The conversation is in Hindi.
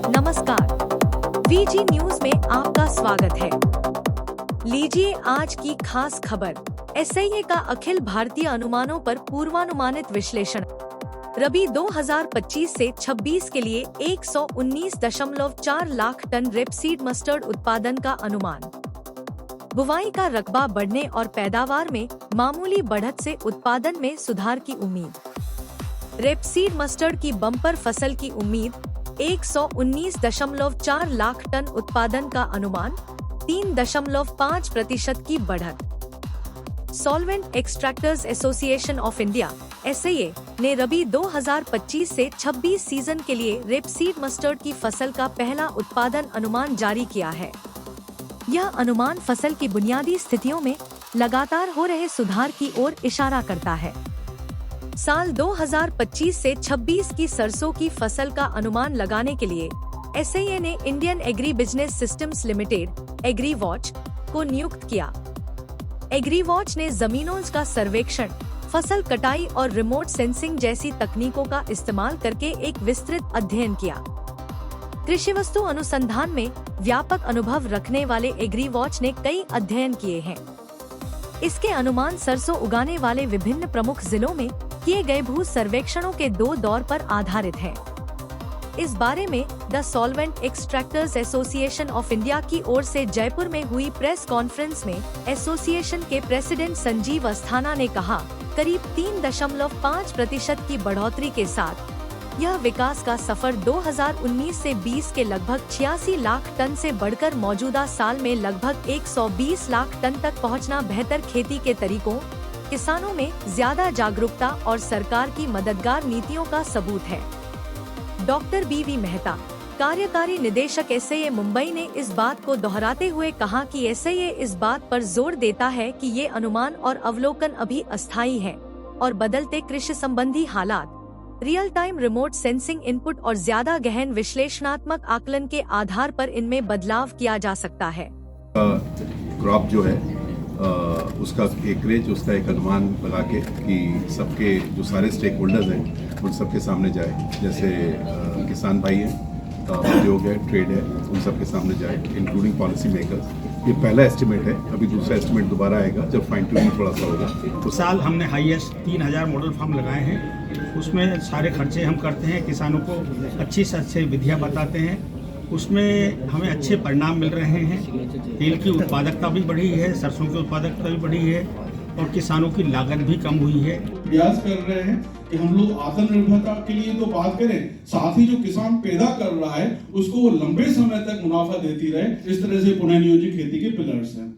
नमस्कार, वीजी न्यूज में आपका स्वागत है। लीजिए आज की खास खबर। एसआईए का अखिल भारतीय अनुमानों पर पूर्वानुमानित विश्लेषण। रबी 2025 से 26 के लिए 119.4 लाख टन रेपसीड मस्टर्ड उत्पादन का अनुमान। बुवाई का रकबा बढ़ने और पैदावार में मामूली बढ़त से उत्पादन में सुधार की उम्मीद। रेपसीड मस्टर्ड की बम्पर फसल की उम्मीद 119.4 लाख टन उत्पादन का अनुमान, 3.5% की बढ़त। Solvent extractors association of India (SIA) ने रबी 2025 से 26 सीजन के लिए रेपसीड मस्टर्ड की फसल का पहला उत्पादन अनुमान जारी किया है। यह अनुमान फसल की बुनियादी स्थितियों में लगातार हो रहे सुधार की ओर इशारा करता है। साल 2025 से 26 की सरसों की फसल का अनुमान लगाने के लिए एसआईए ने Indian agri business systems limited (एग्रीवॉच) को नियुक्त किया। एग्रीवॉच ने जमीनों का सर्वेक्षण, फसल कटाई और रिमोट सेंसिंग जैसी तकनीकों का इस्तेमाल करके एक विस्तृत अध्ययन किया। कृषि वस्तु अनुसंधान में व्यापक अनुभव रखने वाले एग्रीवॉच ने कई अध्ययन किए हैं। इसके अनुमान सरसों उगाने वाले विभिन्न प्रमुख जिलों में किए गए भू सर्वेक्षणों के 2 दौर पर आधारित है। इस बारे में the solvent extractors association of India की ओर से जयपुर में हुई प्रेस कॉन्फ्रेंस में एसोसिएशन के प्रेसिडेंट संजीव अस्थाना ने कहा, करीब 3.5% की बढ़ोतरी के साथ यह विकास का सफर 2019 से 20 के लगभग 86 लाख टन से बढ़कर मौजूदा साल में लगभग 120 लाख टन तक पहुंचना बेहतर खेती के तरीकों, किसानों में ज्यादा जागरूकता और सरकार की मददगार नीतियों का सबूत है। डॉक्टर बीवी मेहता, कार्यकारी निदेशक एसआईए मुंबई ने इस बात को दोहराते हुए कहा कि एसआईए इस बात पर जोर देता है कि ये अनुमान और अवलोकन अभी अस्थायी है और बदलते कृषि संबंधी हालात, real time remote sensing input और ज्यादा गहन विश्लेषणात्मक आकलन के आधार पर इनमें बदलाव किया जा सकता है। क्रॉप जो है उसका एकरेज, उसका एक अनुमान लगा के कि सबके जो सारे स्टेक होल्डर्स हैं उन सबके सामने जाए, जैसे किसान भाई हैं, उद्योग है, ट्रेड है, उन सबके सामने जाए, इंक्लूडिंग पॉलिसी मेकर्स। ये पहला एस्टिमेट है, अभी दूसरा एस्टिमेट दोबारा आएगा जब फाइन ट्यूनिंग थोड़ा सा होगा। तो साल हमने हाईएस्ट 3000 मॉडल फार्म लगाए हैं। उसमें सारे खर्चे हम करते हैं, किसानों को अच्छी से अच्छी विधियाँ बताते हैं, उसमें हमें अच्छे परिणाम मिल रहे हैं। तेल की उत्पादकता भी बढ़ी है, सरसों की उत्पादकता भी बढ़ी है और किसानों की लागत भी कम हुई है। प्रयास कर रहे हैं कि हम लोग आत्मनिर्भरता के लिए तो बात करें, साथ ही जो किसान पैदा कर रहा है उसको वो लंबे समय तक मुनाफा देती रहे। इस तरह से पुनः नियोजित खेती के पिलर्स हैं।